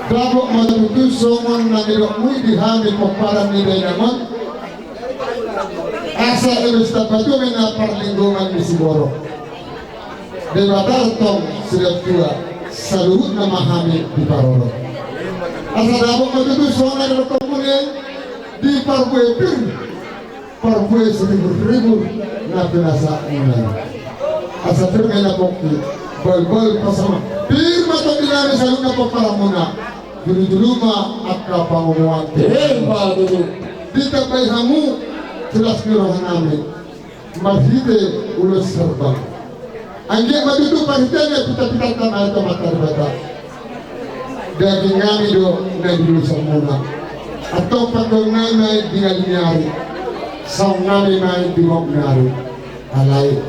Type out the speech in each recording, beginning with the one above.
Dabok matutu somon na nilokmui dihamil pagparang nilay naman. Asa ilus tapatu na perlindungan di Sigoro. Dewatartong sudah tua, saluhut na mahami di Paroro. Asa dabok matutu somon na nilokmui di Parbuepir. Parbue seribu-ribu na binasa unay. Asa terkait na pokti, bal-bal pasama. Bir mata bilari salun na pagparamuna. Dulu-dulu mah akka pangumuan dulu. Dita bay hamu jelas kirohan amin marhide ulus serbang anjing matutu parhidanya pita-pita tanah atau matar bata daging kami do na dulu semua atau pagong nanay dengan nyari saung nami main di wong nyari alay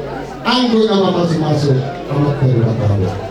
anggo nama masing-masing amat dari bata.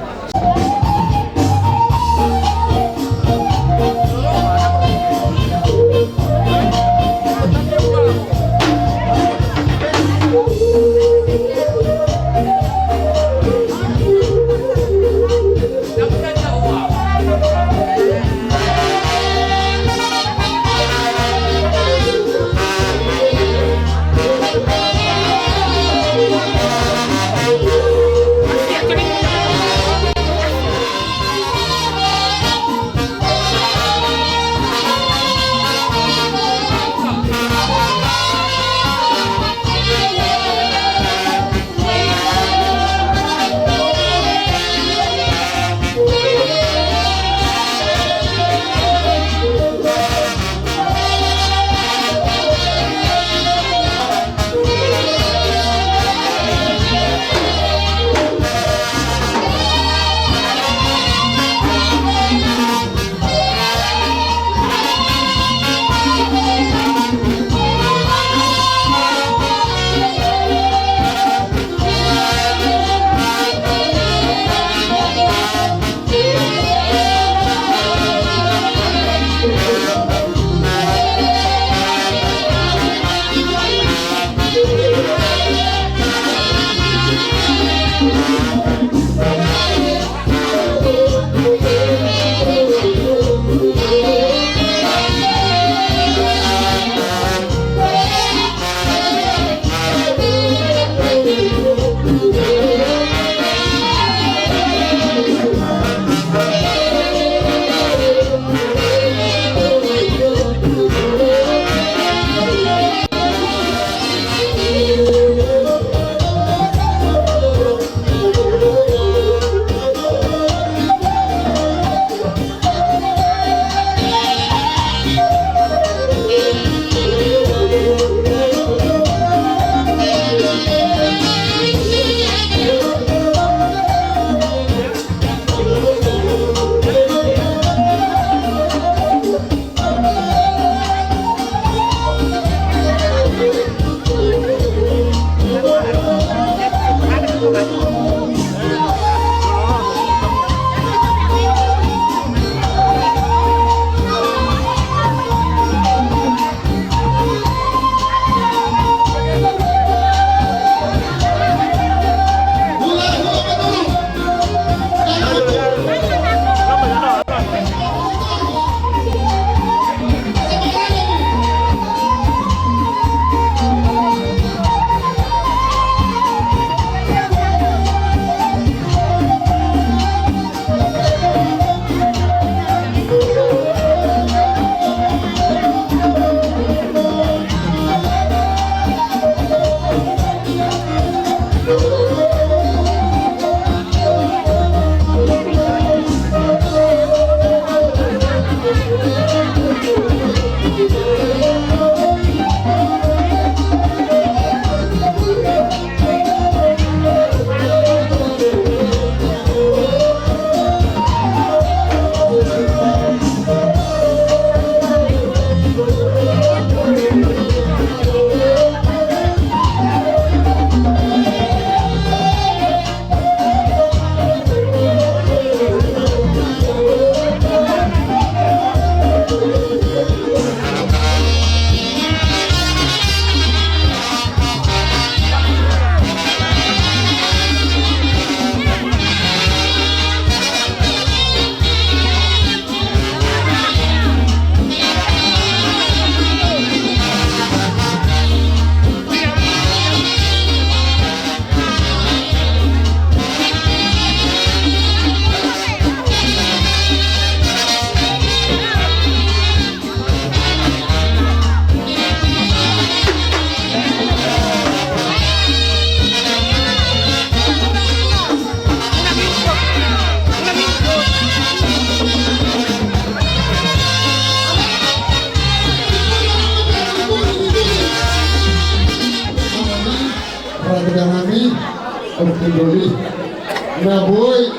Naboy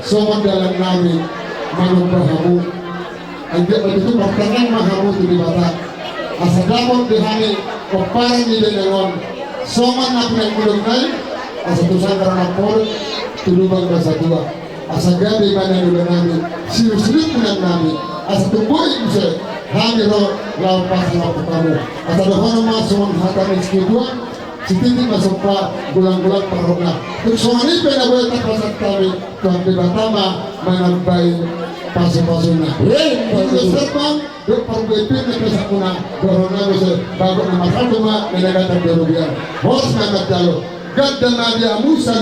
somon dalam nami manung bahamu anggap begitu pertenang mahamu di bata asadamon dihani peparang di dengon somon nak yang belum naik asatusan karena por tulubang bahasa dua asagabi mana dulu nami siru-siru punan nami asatuboy bisa kami lau pasang kamu asadohono masuk hatamin sekiduan Sititi masuk pak bulan-bulan parona. Terus soalnya pada boleh tak pasang kami tuan pertama menampai pasu-pasuna. Kalau serpang berperbedaan dengan sakuna corona bisa bagus nama satu mak menegakkan kerugian. Bos nak jalo. Gad dan Nabi Musa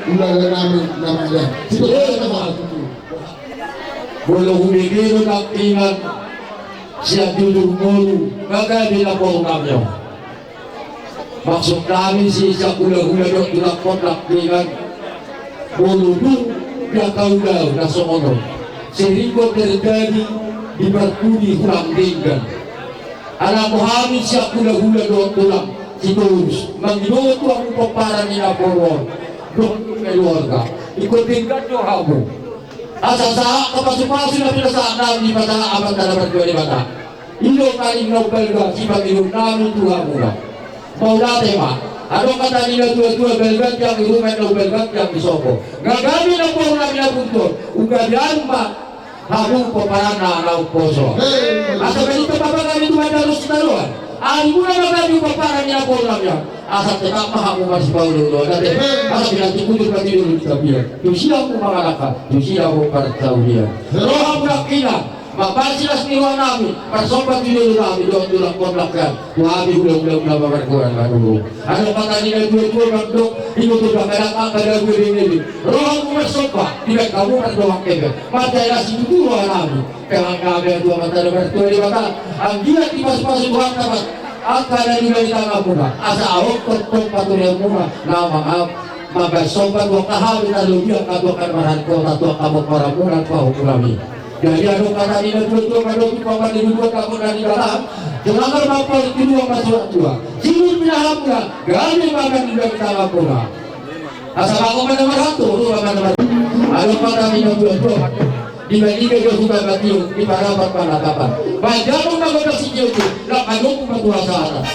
ulah nami namanya. Siapa nama itu? Boleh humigiro nak ingat siap duduk mulu. Bagai bila kau namanya. Maksud kami si isa hula-hula dok tulak-pot laklingan Boludung ya kau-kau na somono Sehingga terjadi di berkudi hulang dinggan Anak Muhammad siya hula-hula dok tulak Situs Manginoto ang paparan ni Napolon Dok keluarga Ikut dinggan nyo habo Asa-sa kapasupaso na pinasaan namin di mata Amat na naman ko ni mata Ilo kaling naubelga si Panginoon namin tuha muna Maula tema, ano kata nila dua-dua belgat yang irumen ng belgat yang disoko. Gagami ng po namin na punto, ugadian pa, habang po parang na poso. Asa ganito pa ba kami dumadalos sa taluan? Ang muna magami pa parang niya po namin. Asa tetap mahamu masih Paulo doon. Asa pinatikudur na tinuloy sa biyan. Yung siya po mga naka, yung siya po para sa uliyan. Roham na kina. Mapasilas niwa namin, pasobat nilulo namin, doon tulak konlakan, tuhabi ulang-ulang na mamarkuhan manulong. Ano kata nila dua-dua magdok, inutul na kalakang kadagulin nila. Rohang umasoba, tidak kamu kan doang kebe. Mataya si tuwa namin, kaya kami ang dua mata na bertuwa di mata. Ang gilat di mas-mas buhang naman, ang kada nila itanga muna. Asa awak kontok patuloy muna, na mga magasobat, wak kahawin na lubiang kaduakan marangko, tatuak kamot maramunan pa hukulami. Jadi ano kata nila dua-dua kalau kita dua kamu dari dalam jangan mampu kedua masuk dua sini pinaham ka gani makan juga kita lapora asal aku mana satu lu mana ano kata nila dua-dua dibandingkan ke sudah batiu di parapat panatapan baca mo maganda si Diyo la ano kung matuwa sa atas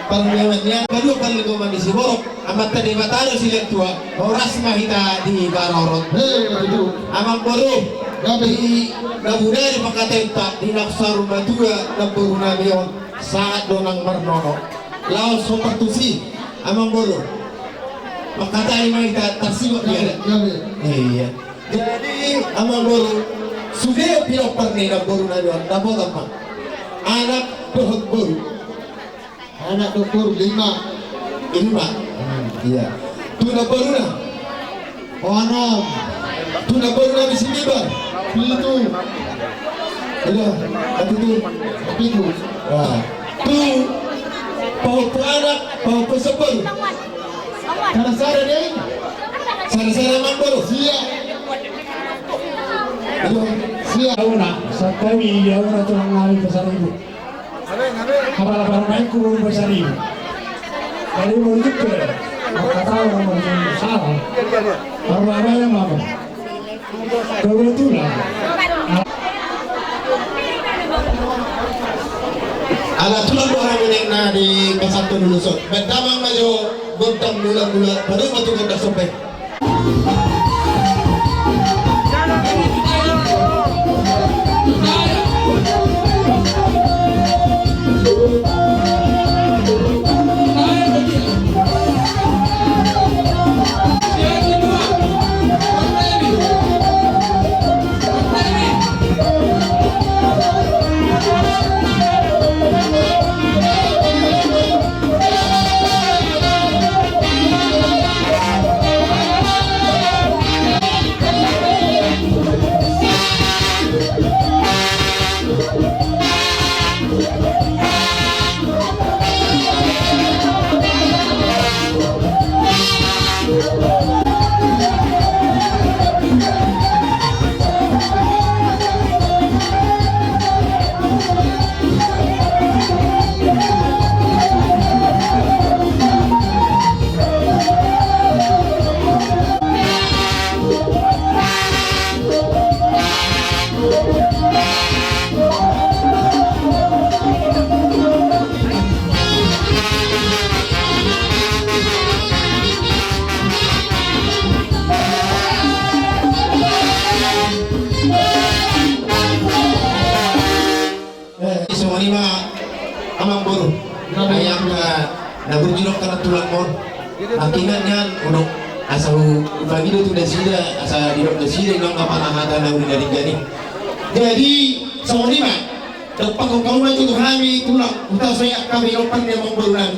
Parlemennya baru parlemen di Siborok amat tadi mataro sila tua oras mahita di Barorot betul. amang baru di nabudari pakatenta di Naksaru Matua naburu nabion saat donang marnono laos sopertusi amang baru makatai mahita tersimak dia iya jadi amang baru sudah pilopar nih naburu nabion nabot apa anak dohot baru Anak dokter 5. Iya. Tuna baru na. Oh 6. Tuna baru na di sini bang. 7. Iya. Tapi tu. Ah. Tu. Pau anak, pau pesepul. Cara-cara deh. Sana-sana man baru. Siap. Aduh. Siap. Una, sa kami yauna tulang ngali pasar ibu. Habala main ku pasar ibu. Dari mau juga, maka tahu mau salah. Baru apa yang mau? Kebetulan. Ala tulang orang yang na di Kasatu Lulusot. Bentamang maju gontang bulan-bulan. Baru batu gontang sampai. Nabujulok karena tulang mon. Akinanya untuk asal pagi itu sudah sida, asal di dokter sida nggak panahatan yang udah dari gani. Jadi semua ini mah, depan kau maju tuh kami tulang, kita saya kami lopan yang mau berulang.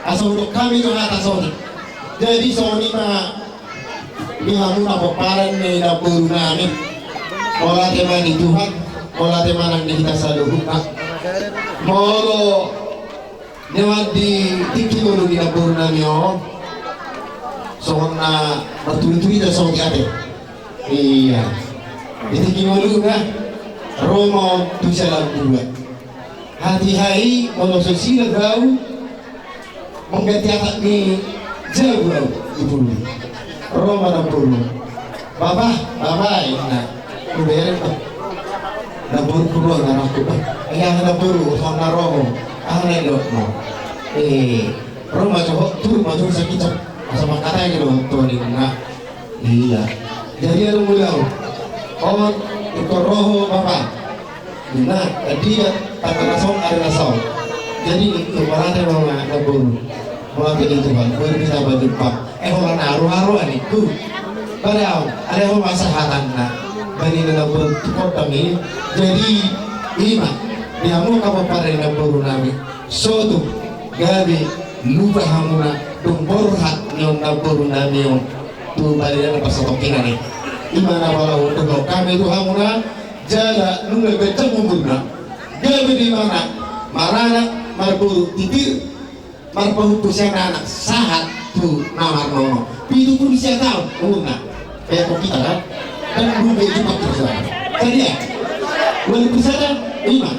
Asal untuk kami itu atas soni. Jadi semua ini mah, dihamun apa paran nih dapur nami. Olah teman di Tuhan, olah teman yang kita selalu buka. Molo Dewan di tinggi dulu di dapur namio, soalnya berturi-turi dan soalnya ada. Iya, di tinggi dulu kan, Romo tu salam dua. Hati-hati kalau sosial bau, mengganti akak ni jauh bau ibu. Romo dapur, Bapak, nah, kuberin tu. Dapur keluar anakku, yang dapur sama Romo. Ahli dok mo, rumah cowok tuh maju sakit sama katanya loh tuh nih nggak, iya. Jadi ada mulau, oh itu roho bapak, nah dia kata nasong ada nasong. Jadi kemarin mau nggak buru, mau ke itu bang, gue bisa baju pak, orang naruh nih tuh, padahal ada yang masahatan nak, bani dengan bertukar ini, jadi ini mah. Dia mau kamu pada yang baru nami, soto gabi lupa hamuna dumborhat yang baru nami yang tu pada yang pas tokinan ni. Imana walau untuk kami tu hamuna jaga nunggu becak mumurna gabi di mana marana marburu titir marpahu tu siang anak sahat tu namar nono. Itu pun bisa tahu mumurna kayak kita kan dan rumah itu pakai sahaja. Jadi ya, walaupun bisa lima.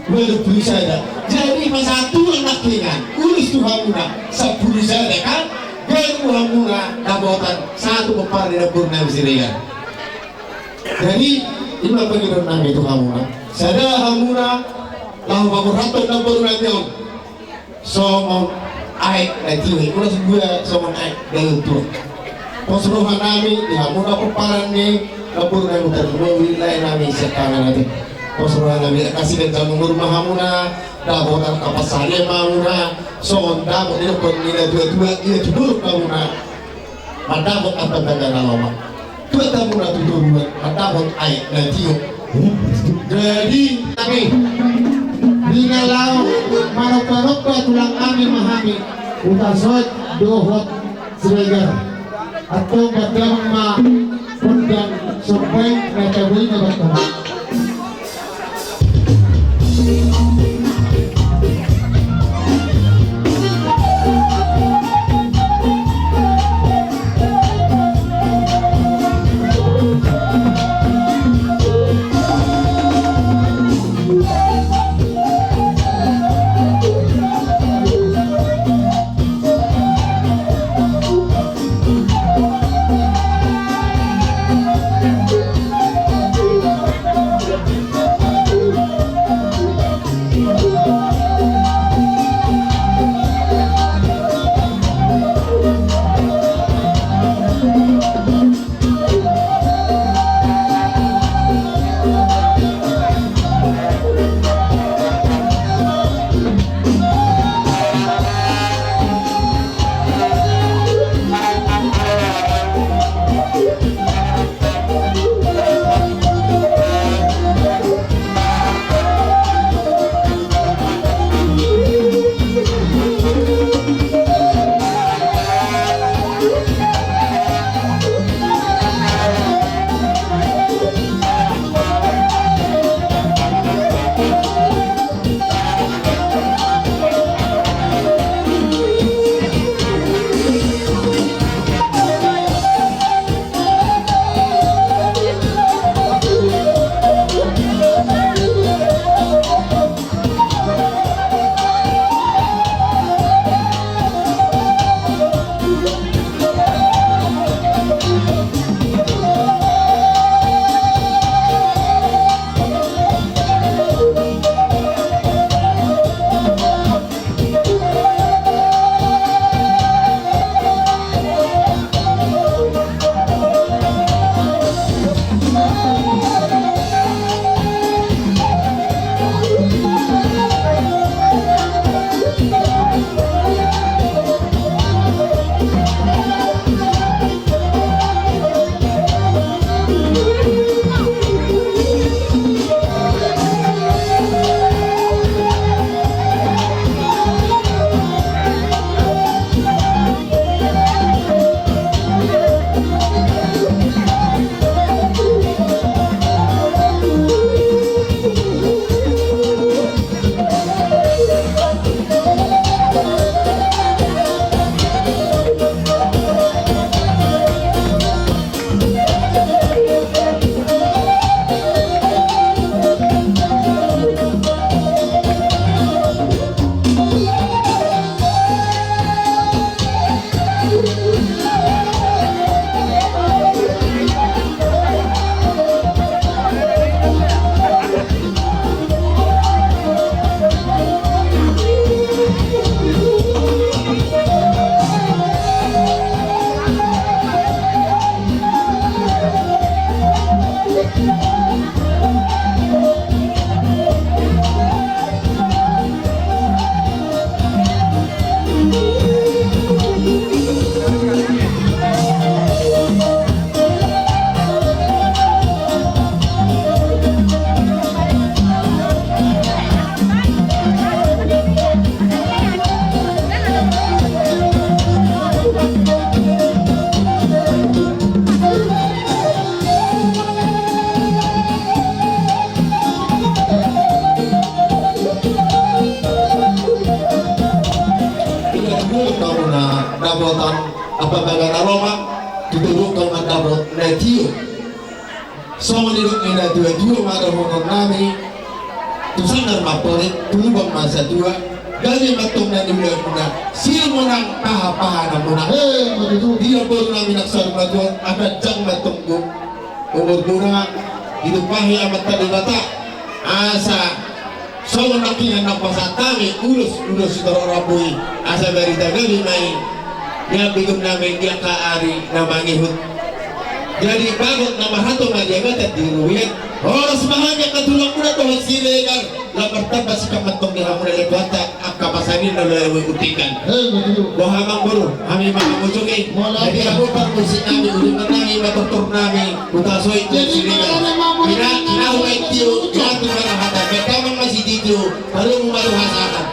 Belum ada. Jadi masa Tuhan naklingan, ulis Tuhan muna, 10 sada kan? Gaya Tuhan muna, dabotan satu kepala di dapur Nabi Sirian. Jadi ini pengirang Nabi Tuhan muna. Sada hamuna, lahu bagur raton dapur Nabi on. somong aik na tiwi kuras gua somong aik dayo tuwa posrohan namin dihamun ako parang ni kapur na mutar wilayah namin sa tangan natin posrohan namin kasi kan kami rumah muna dapot ang kapasarya muna so dapot nila kung nila dua-dua ila tuduruk muna madapot ang pagdagang alamak tuwa muna tuturuan madapot aik na tiyo jadi kami Binalau manok-manok ba tulang amin mahami utasot dohot sregar atau badang ma pundang sampai natawi na batang dabotan apabila aroma tutulog kau mandabot na tiyo so manilog na dua-dua madahonong nami tusangar maporit tulubang masa dua gali matong na nilang muna sino mo nang paha-paha na muna dia baru namin nagsarong doon agad diyang matong umur muna ito pahi amat talibata asa so so nakingan ng pasatami ulos tororapui asa berita gabi may bigom namin dia kaari na mangihut jadi bagot na mahato majabat at diruwit oras mahanya katulong mo na to sinegar lapartaba si kamatong ni hamon na lagwata ang kapasanin na lalawin utikan bohamang buru kami mga musuki jadi ako pang musik namin uliman namin matutur namin utasoy ito sinegar kinaway tiyo jatuh marahata betamang masih tiyo baru maruhasakan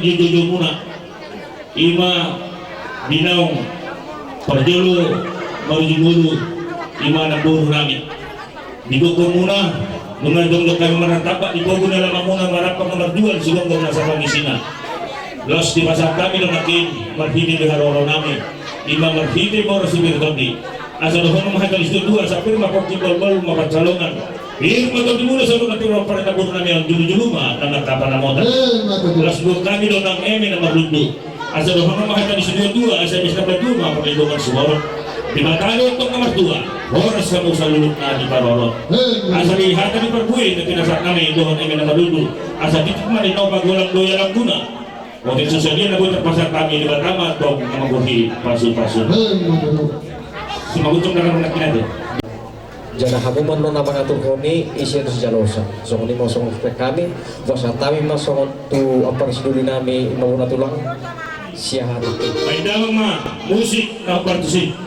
Jujur muna ima binaw parjolo marujulu ima na buru namin dito ko muna mga dong kami manatapa ito ko na lang muna marapang nomor 2 sigong na sa pagisina los di masa kami lo nakin marhini di haroro namin ima marhini mo si Birdondi asa doon mga kalisto 2 sa firma pagtibol mapagsalongan Hirma daw di muna sa mga tiro para naburo namin ang julu-julu tanggap na mo. Las buat kami doon ang eme na maglundo. Asa doon mga mahal ni Studio 2, asa mis na 2, mga pamilungan suwarot. Di Batalyon itong nomor 2, oras kamu sa lulot na di Parorot. Asa lihat kami perbuin na kinasat namin doon ay minamadudo. Asa dito man ito pag walang doya lang guna. O din susunod na buwan pasat kami di Batama itong namaguhi pasul-pasul. Sumagutong na naman natin natin. Jana hamuman mo naman atong koni isya sa jalosa. So kung mo song kami, basta tami masong tu ang pagsiduli nami mauna tulang siya hari. May damang musik na partusik.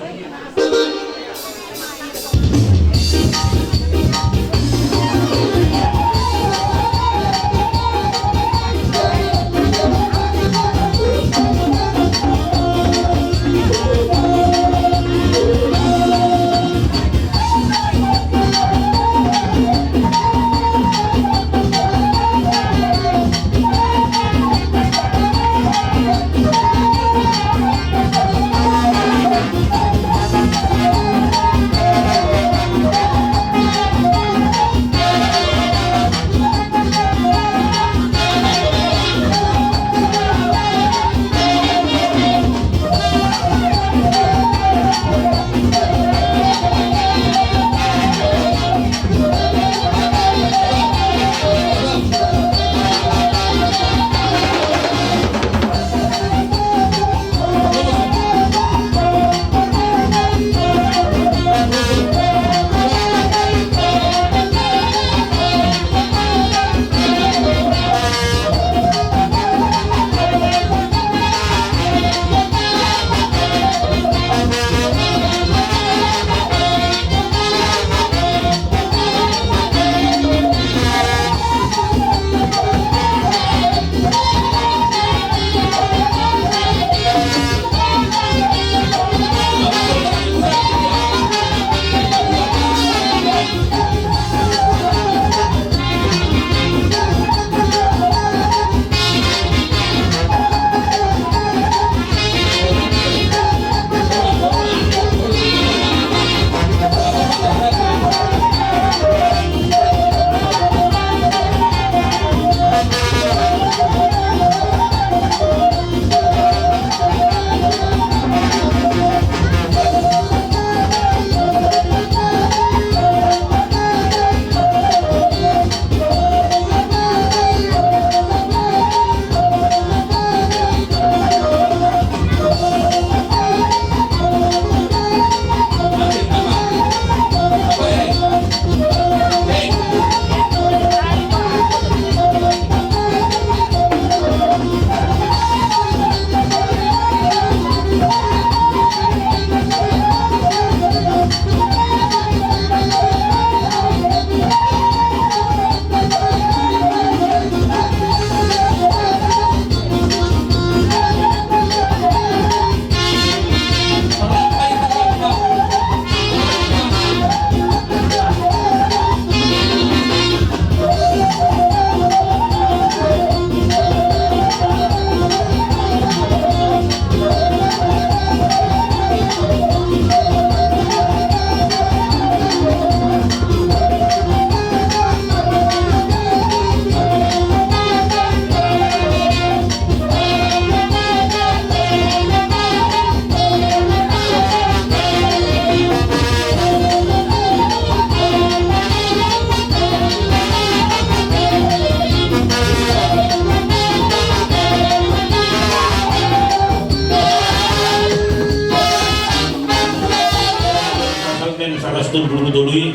Dului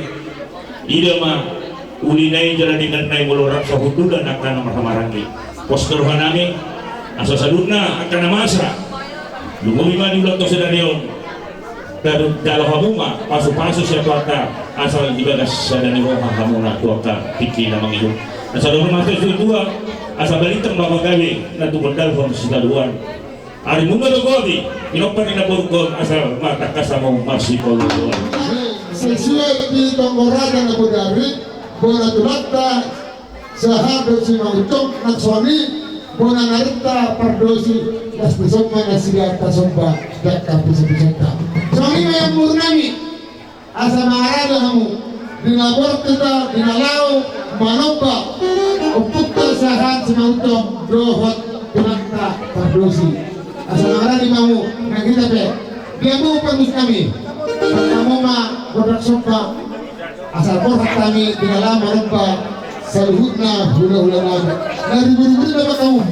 ida mah ulinai jalan dengan nai molorak sa hutudan akan maramarangi poster hanami asa saduna akan masa lumumi mah diulat to sedarion dan dalam hamuma pasu-pasu siapa ta asal ibadah sadani roha hamuna tuaka pikir na mangihu asal rumah tu dua asal balitang babagawe na tubandal from sidaluan ari muna dogodi inopan ina burkon asal mata kasamo marsipol doan sesuai di Tongorada na Budari, bona tulakta sahabat si Mautok nak suami, bona narita pardosi das besokma na sigarta somba dak kampus bisata. Suami yang murnami asa marada hamu dinabor kita dinalau manoba uputta sahat si Mautok dohot tulakta pardosi asa marada mamu na kita be dia mau pandus kami mama bodak sopa asal borak kami dengan lama rempa saluhutna hula-hula nabi dari buru-buru dapat kamu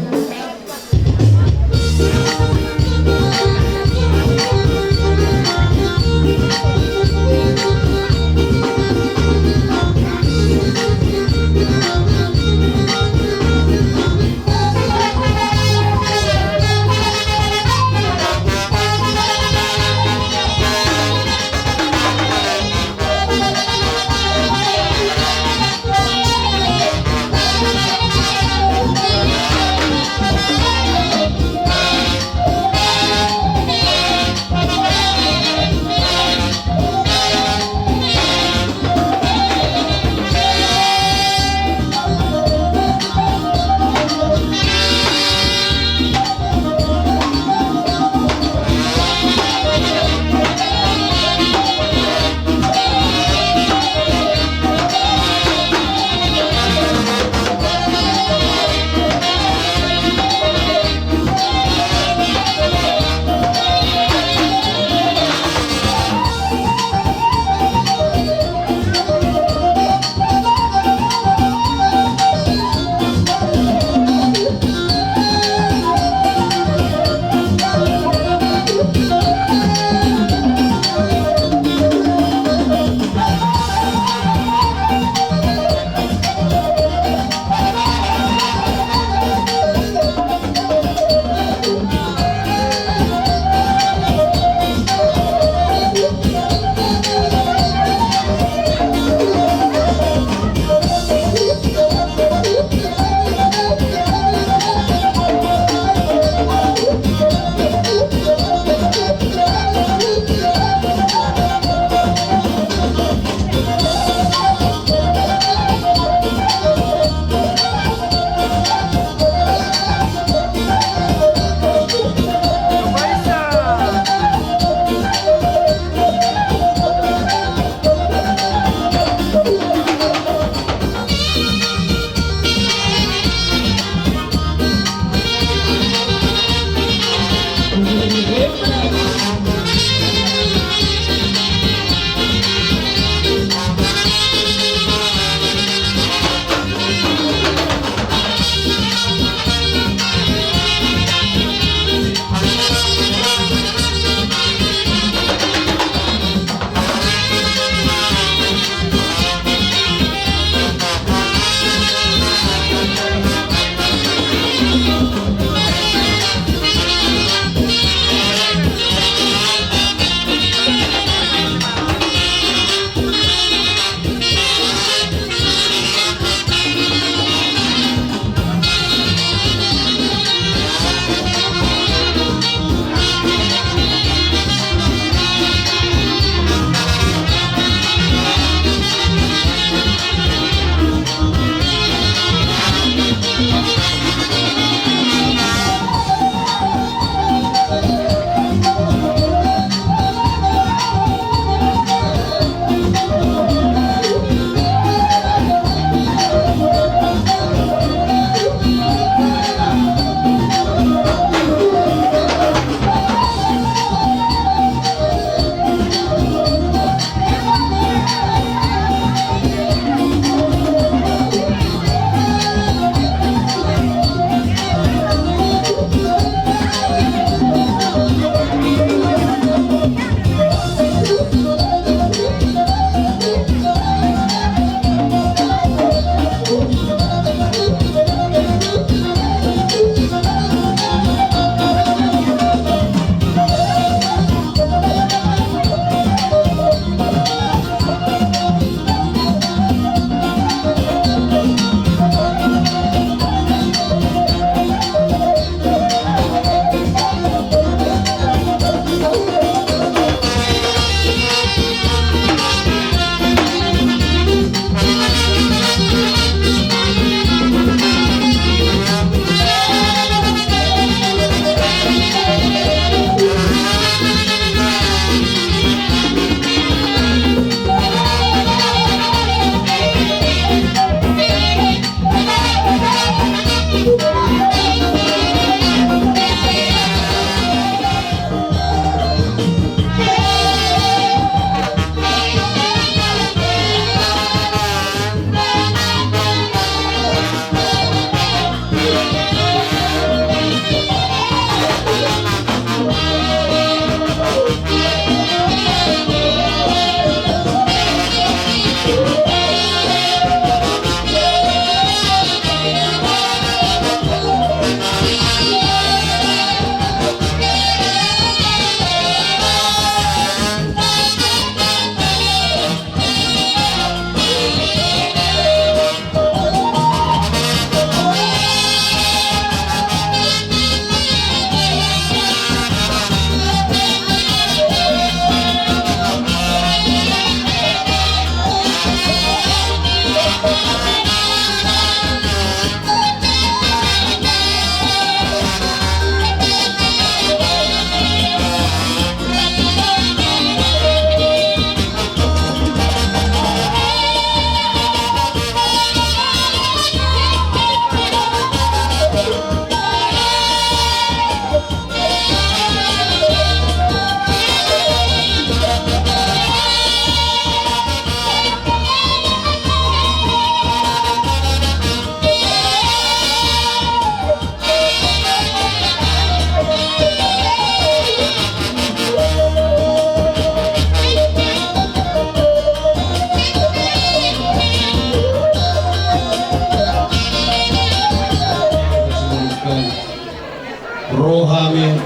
rohami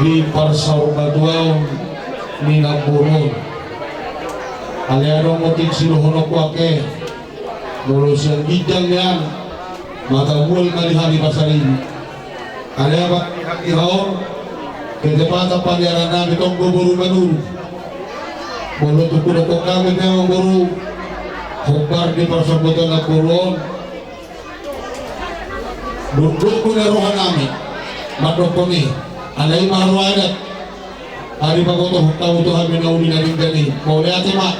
di parsaubaduaw ni Naburon. Aliano motik sinuhunok wake mulu siyang gijang yan matawul malihari pasarin. Aliaba ihawon kedepata panyaran namin itong guburu manuru mulu tukulok kami ng guru hukbar di parsaubaduaw Naburon. Duduk ko na rohan namin madok ko ni alay maharwadat hari pagoto hukta uto kami na uli na rin gani mauli ate ma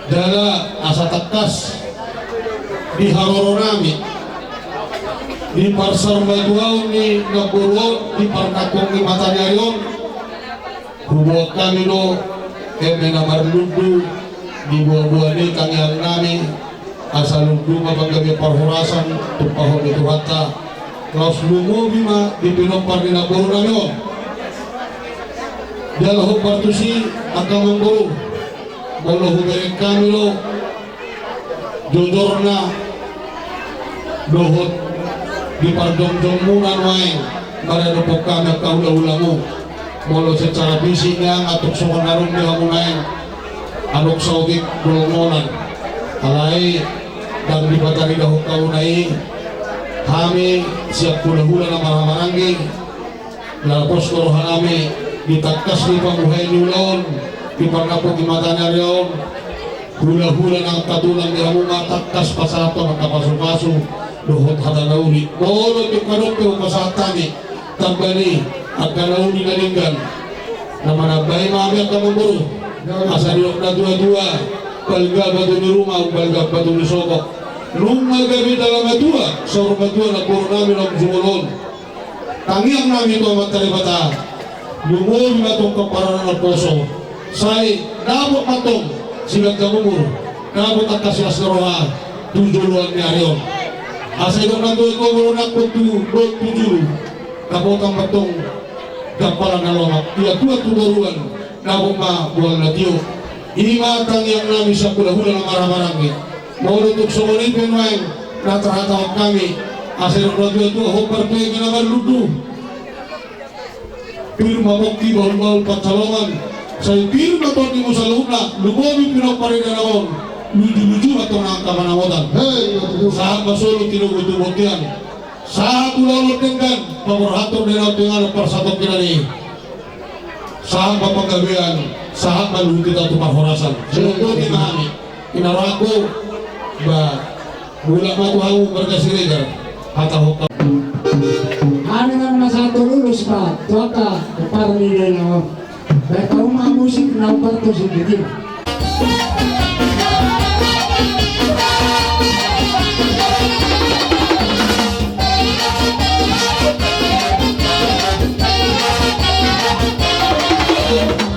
dala asa takas di haroro namin di parsar maduaw ni Naburon di parkatong ni Matanyarion hubuat kami lo eme na marludu di buah-buah ni tangyang namin asa ludu mabanggabi parhurasan tupahon itu hata Laos lumo bima di pinompar di Naburon namin dala hukbar tu si akan mengguru walau huberin kami lo jujur na dohot di pardong-dong munan wain pada dupok kami kaulah-ulamu walau secara fisiknya atuk sokanarong di hamunain anuk saudik bulungonan alai dan di batari dahuk kaunai kami siap hula-hula na maramarangi lalapos korohan kami ditakas di pamuhay nulon di pangapog di matanya riyon hula-hula ng katulang di hamunga takas pasato ng kapasupaso dohot hadanauli molo di karupi o pasatami tambali at kanauli na linggan na manabay mami at kamamburo asa nilok na dua-dua balga bato ni rumah balga bato ni sobok rumah gabi dalam atua sa rumah tua na puro namin ang jumulon tangiang namin ito amat talibata lumul matong kaparanan ng poso say nabot matong silang kamumur nabot at kasilas na roha tujuluan ni Arion asa itong nandun ko murunak po tujulu kapotang matong kaparan na lomak iya tua tudaruan nabot ma buwag na tiyo imatang yang namin sa kula-hula ng maramarangi maunutok sumunipin wain natrahatawag kami asa itong radio ito hukbar ito yung ginaman ludu pirma mokti bahul-bahul patsalongan sa pirma to di mo sa luna lumobi pinagparida naon luju-luju atong nangkamanamotan saat masolo tinugutubot yan saat ulalot dengan pamurhatong dinaw tingan parsatok kinani saat papagabian saat maluti at tumahorasan sinunod ni mahami inarako ba mula matuhamu berkasirigar hatahok ano naman sa tululus pa tuwaka parang nilay na dahil kung mga musik na parto si Bitin Thank you.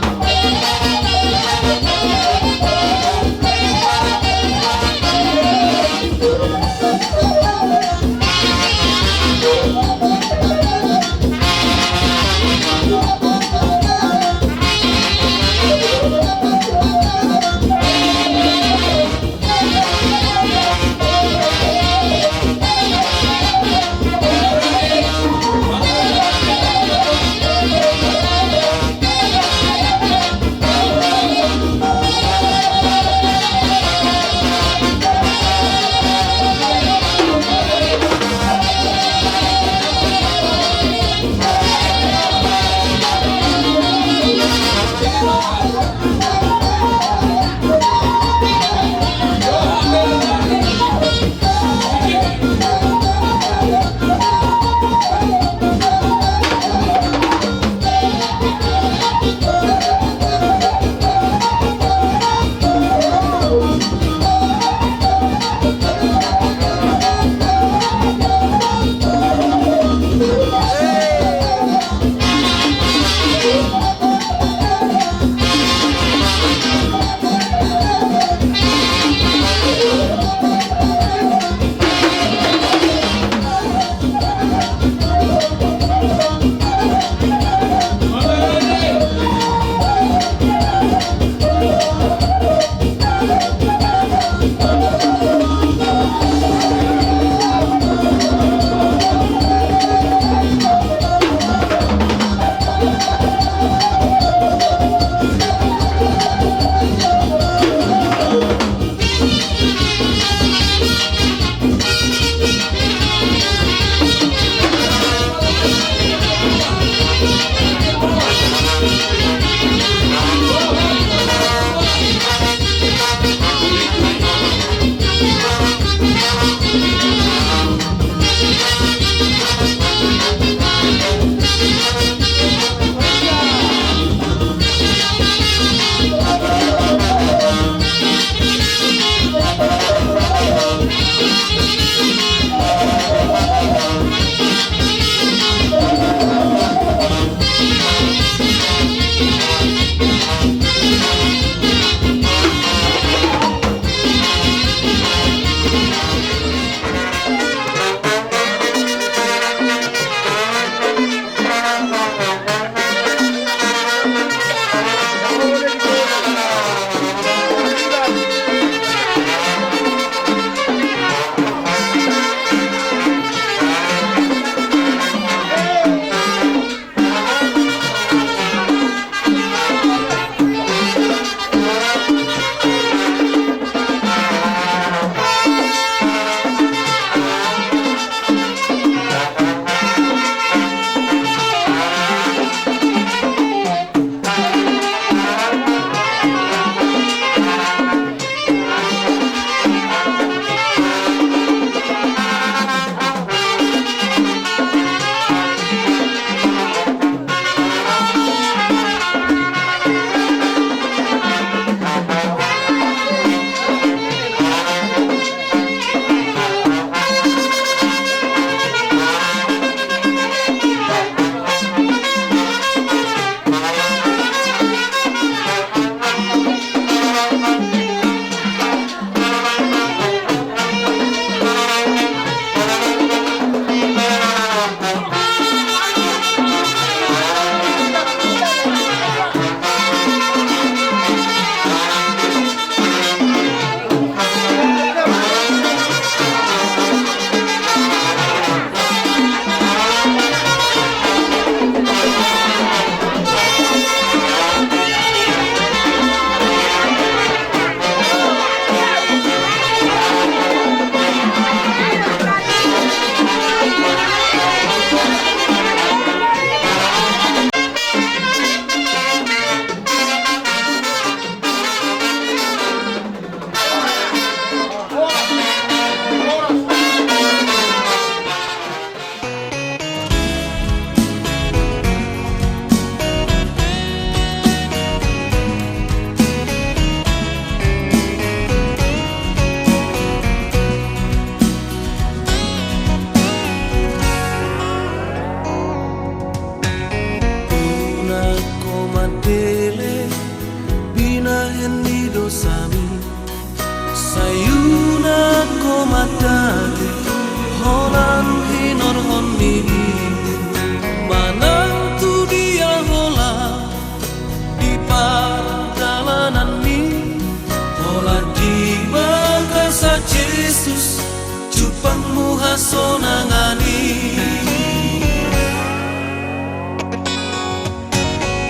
sonangani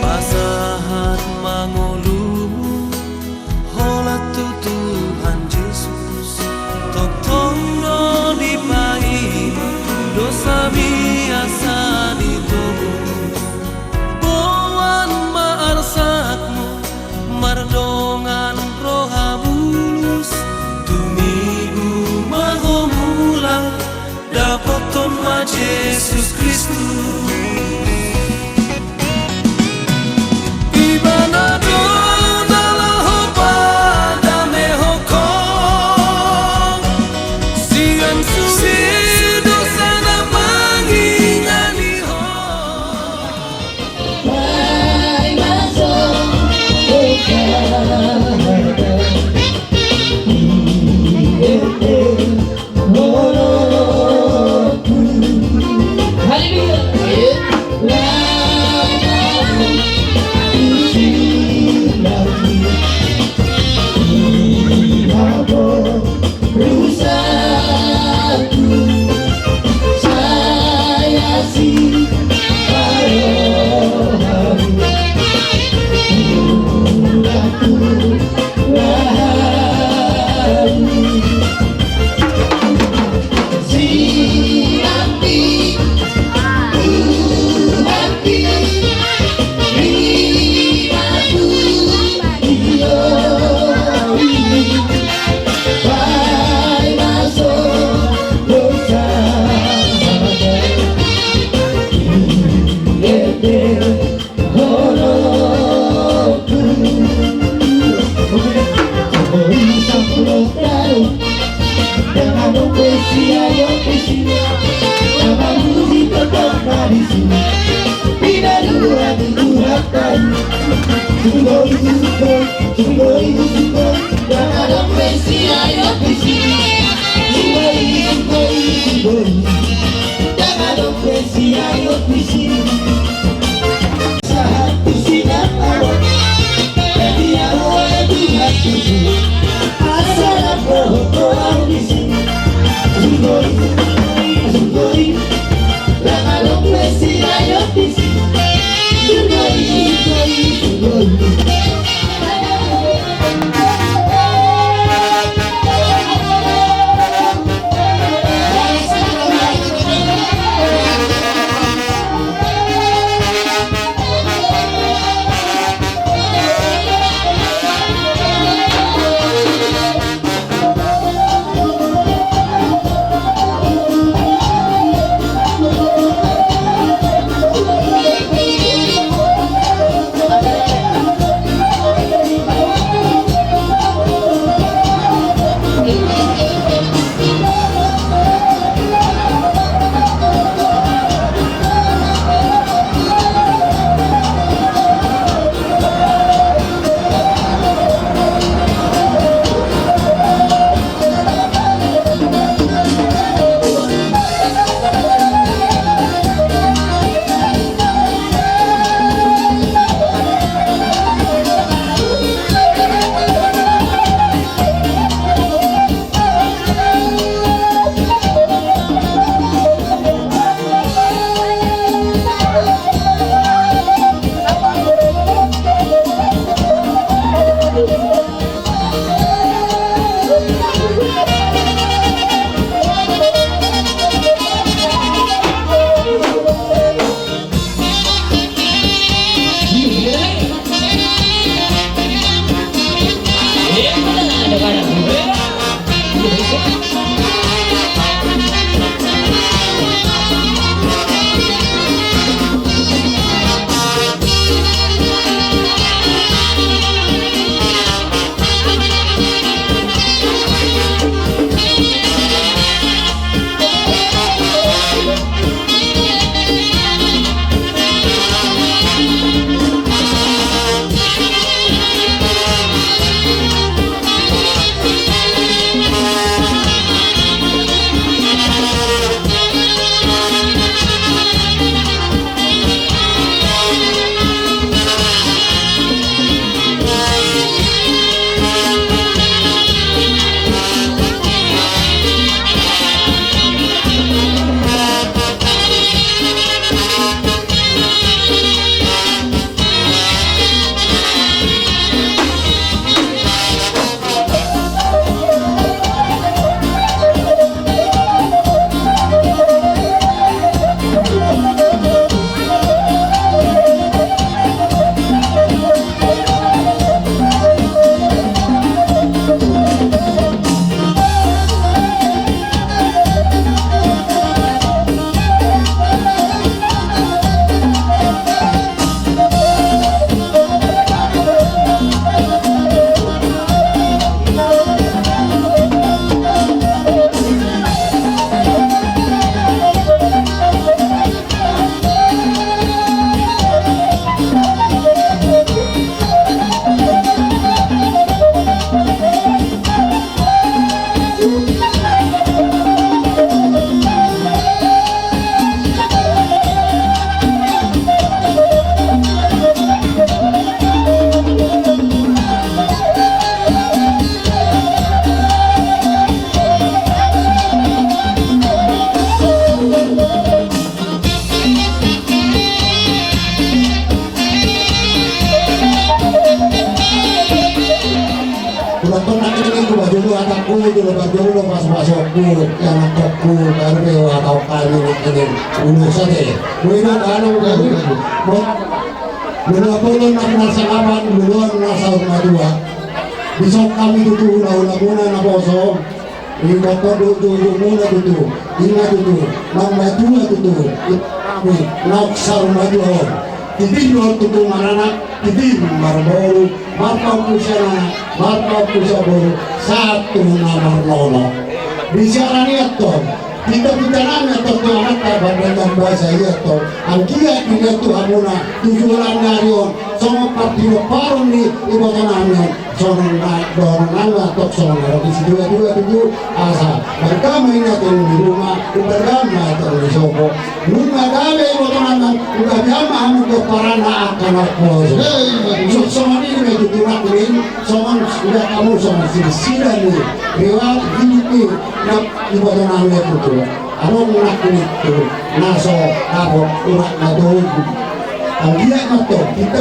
pasahat mangolumu hola Tuhan Yesus toktono dipai dosa biasa ditobong boan maarsakmu mardongan roha bulus tumigu mahomula dapat tomma Yesus Kristus ibana dona laho pada mehoko sian susi dosa na mangingani ho Vai masuk itu lepas dulu pas masuk buruk yang aku baru atau kali ini dulu saja. Mungkin karena Mula-mula nak salaman duluan nasa dua. Besok kami itu ulah-ulah na poso. Ingat dulu muna itu. Ingat itu. Nama dua itu. Kami nak saruma dua. Tidur itu maranak. Tidur marbaru. Marpau kusana. Marpau kusabaru. Satu nama nono. Bicara niat toh. Kita bicaranya tentang anak bandar bahasa itu. Angkia kita tu hamuna tujuan narion. Sama partido paron ni ibu tanamnya. Sama naik dorong nama atau sama orang di dua tujuh asa. Mereka mainkan di rumah. Bergama atau di soko. Rumah kami ibu tanamnya. Udah jama untuk para anak anak bos. Sama ini begitu turak ini. Sama sudah kamu sama sila ni. Riwayat hidup ni. Nak ibu tanamnya itu. Anong nakit itu naso kapot urak na doon ang giyak na to kita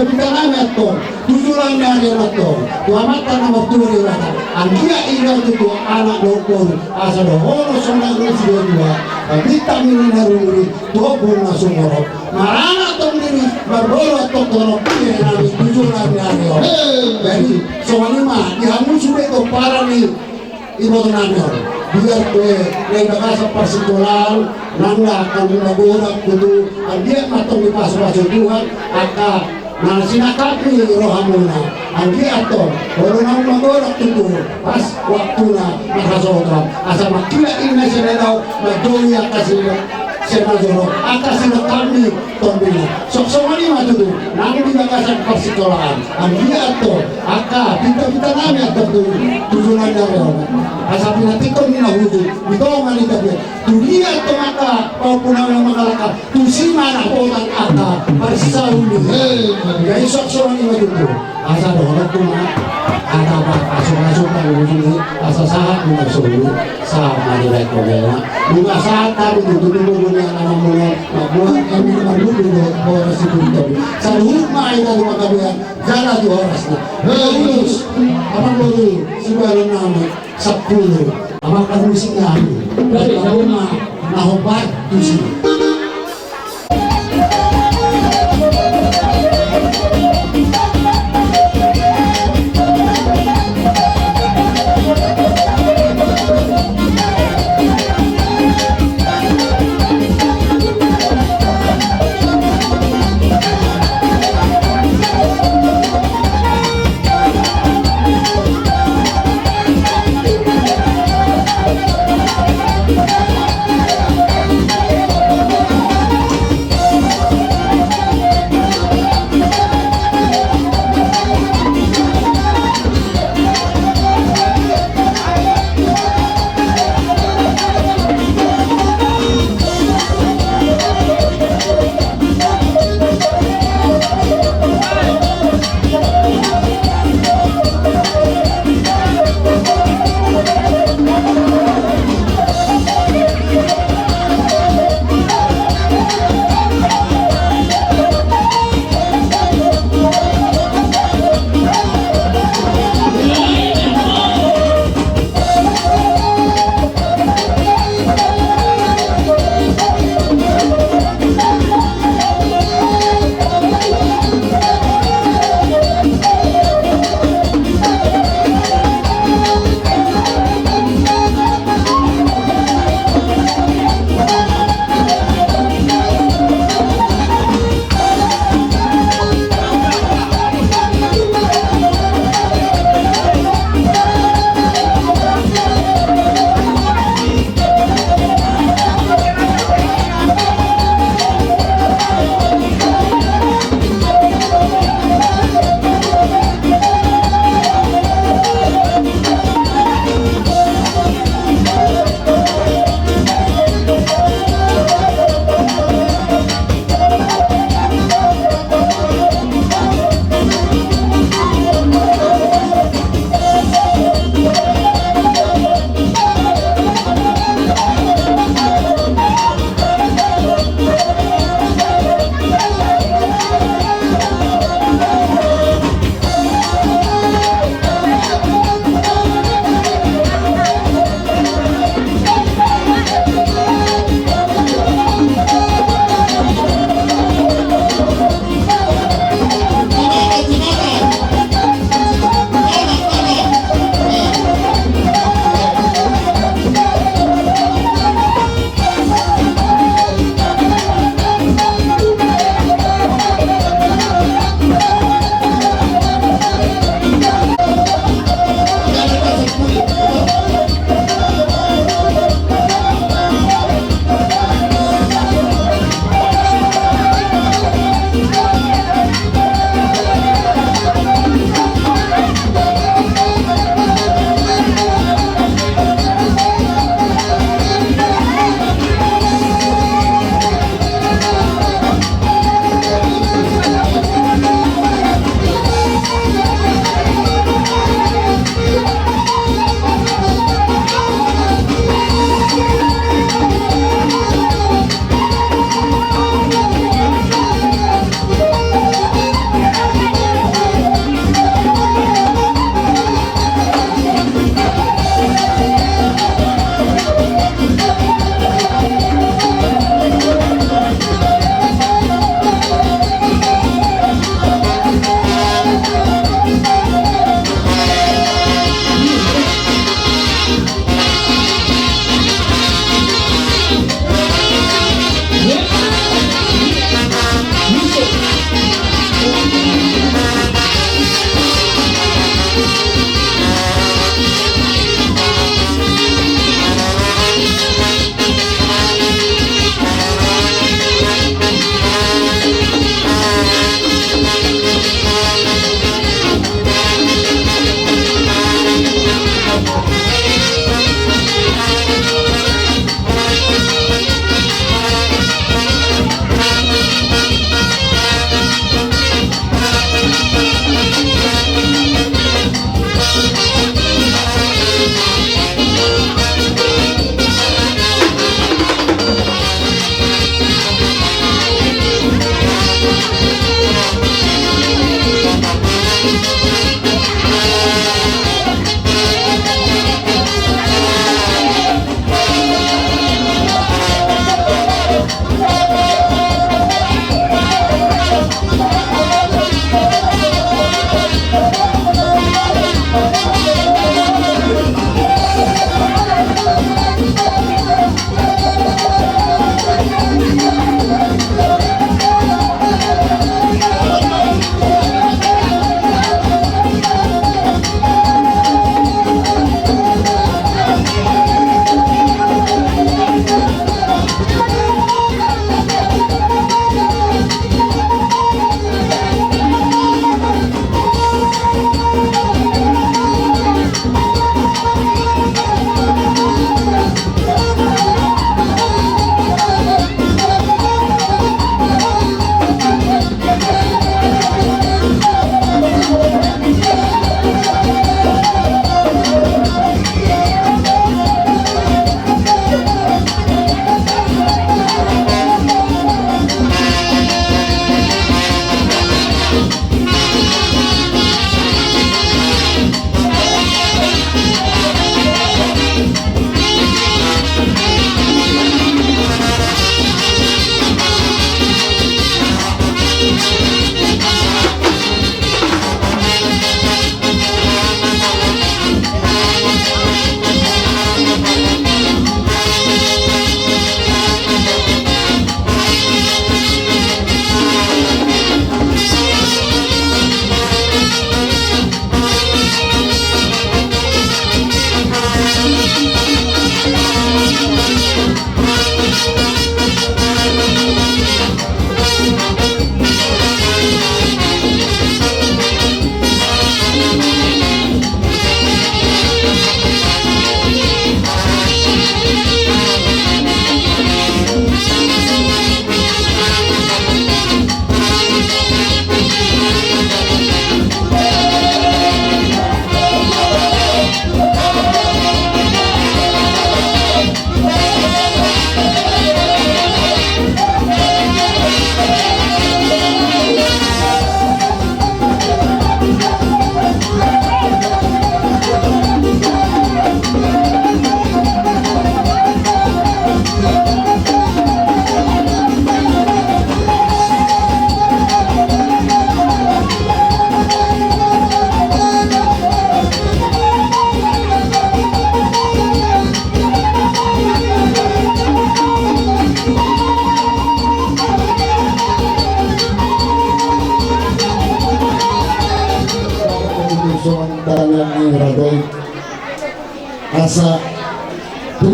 na to tujulan na rin na to tuamatan na maturi na ang giyak ilaw ito anak dokon asa doon sa nagres dua ang vitamin na rin tuopon na sumorok marana tong diri barbolo to kono pili namin tujulan na rin jadi soalnya dihamu sudah itu para nih ibu namin biar yang nakasa persikulan nangla akan magunak kudu ang dia matong ipasok Tuhan aka na sinakapi rohamuna ang dia ato wala nang magunak kudu pas waktu na makasotra asa makila ina siya daw magdoya kasi senador atas sila kami tombina sok-sokan ini maju tuh nanti di bakasan persekolahan ang dia ato aka kita nami ato tujuan dari asa pinatiko ni na hujud ito nga ni tabi tu dia ato maka paupunaw ng makalaka tu sima na potang aka persauli kaya sok-sokan ini maju tuh asa doon tuma ada apa pasok-pasok na hujud asa sahat mo nagsuli sa Manila Problema bunga saat kami duduk yang nama mulai buat kami dulu orang situ sa rumah itu di Makabian jalan di oras na terus apa dulu sebagai nama 10 amakan musik kami dari rumah nahobat di sini.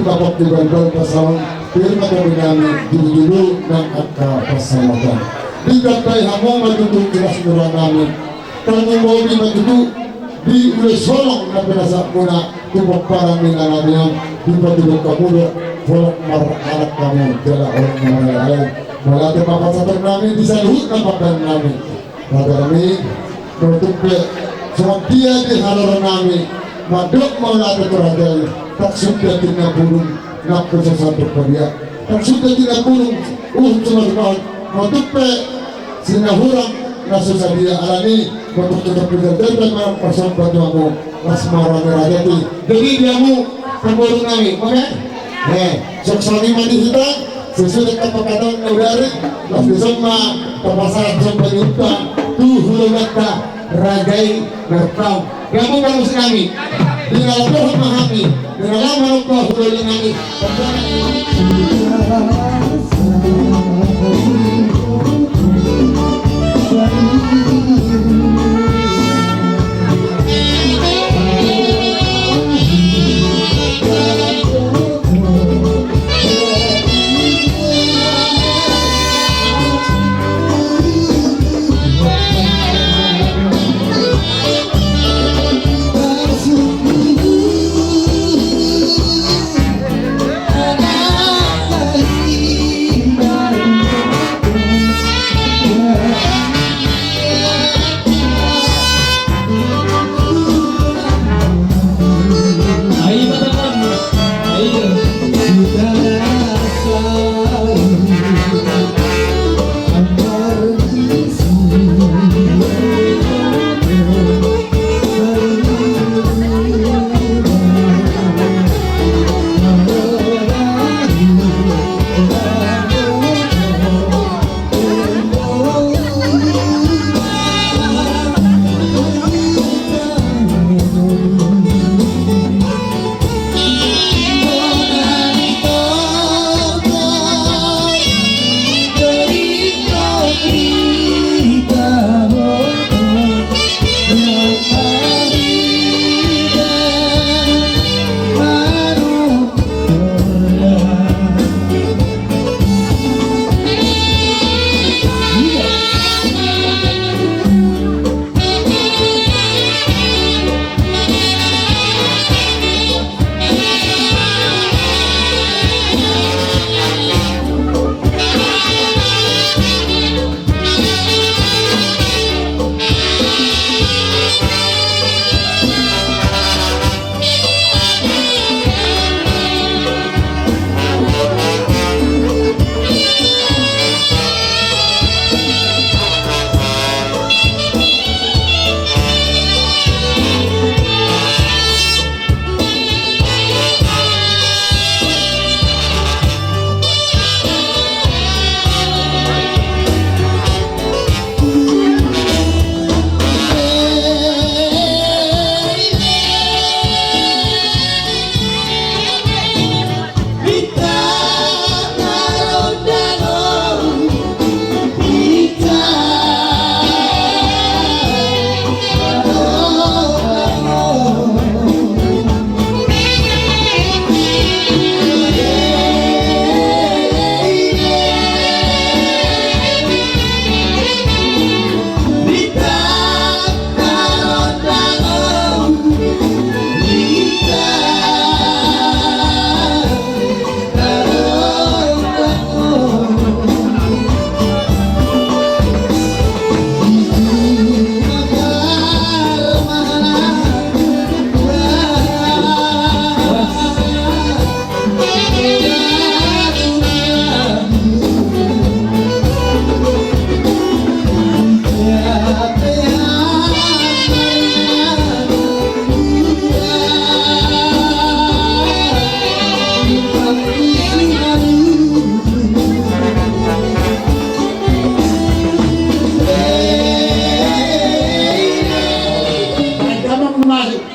dapat dibantu pasangan firma kami namin dulu ng kapasalamatan. Tidak tayo hamong matutup jelas nurang namin. Kami mau matutup di ulo solong na pinasa muna tupok parang minanamiyang di patulog kamulo volok marakalak kami dala orang mangalay. Malate papasatan namin di sa luhut na papan namin. Pada kami bertupe dia di halaran namin madok malate kuragay tak sudah tina burung nak sesatu pria tak sudah tina burung cuma matupe sinahurang nasa dia alani untuk tetap berjalan dengan persahabatan kamu mas marah merajati jadi diamu pemborong kami oke soksoni mandi kita sesuai kepakatan udara las bersama papasan sampai yuta tuh hulunata ragai bertau kamu bagus kami dengan Tuhan memahami dengan lama Allah hulungan kami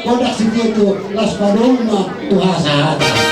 Kodak si Tito, las paloma, tu hasad.